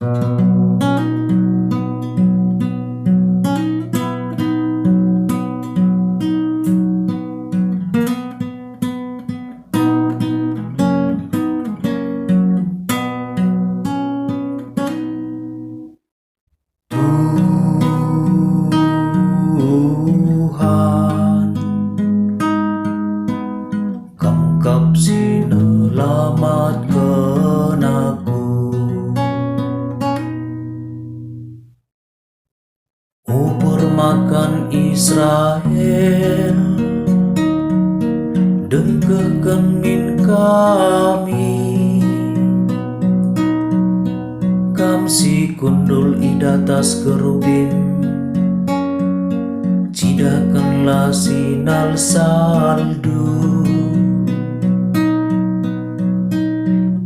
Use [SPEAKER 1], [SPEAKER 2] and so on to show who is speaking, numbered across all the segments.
[SPEAKER 1] Tuhan, Engkau sinelamatkan aku. Permakan Israel, dengkekan min kami, kam si kundul idatas kerubin, cidakanlah sinal saldu,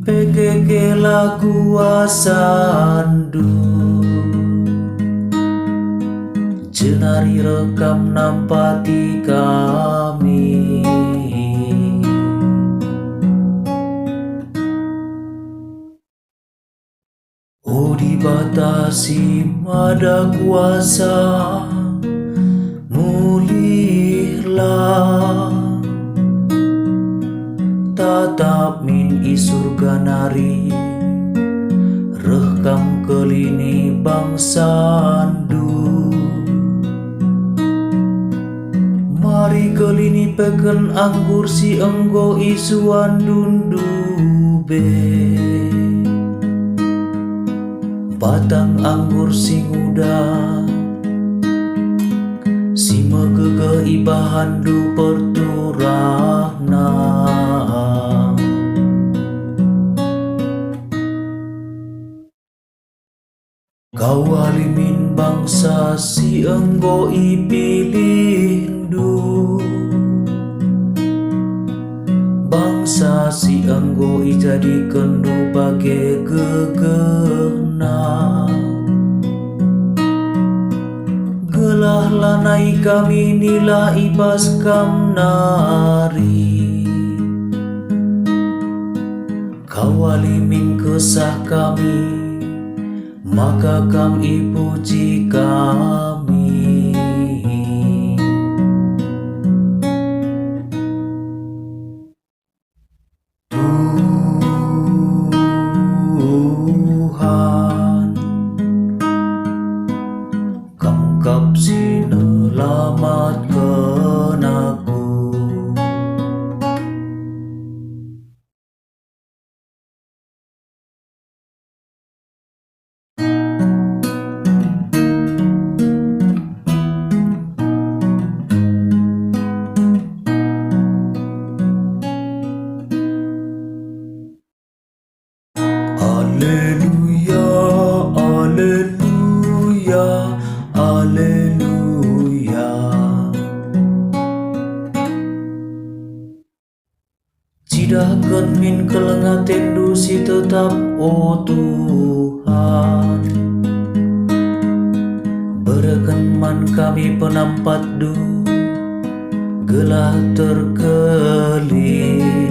[SPEAKER 1] PKK lagu asandu, cenari rekam nampati kami. Oh dibatasi mada kuasa, mulihlah tatap min isurga nari, rekam kelini bangsandu. Mari kelini peken anggur si enggo isuan dundu be, batang anggur si muda, si megege ibahandu perturahna. Kau alimin bangsa si enggo ipilindu, bangsa si enggo ijadikan du bagai gegena. Gelah lanai kami nila ibas kam nari, kau alimin kesah kami, maka kam ipuji kami. Tuhan, Engkau sinelamatkan aku. Alleluia, alleluia, alleluia. Cidakan min kelengaten dusi tetap, oh Tuhan. Berikan man kami penampat du, gelah terkelih.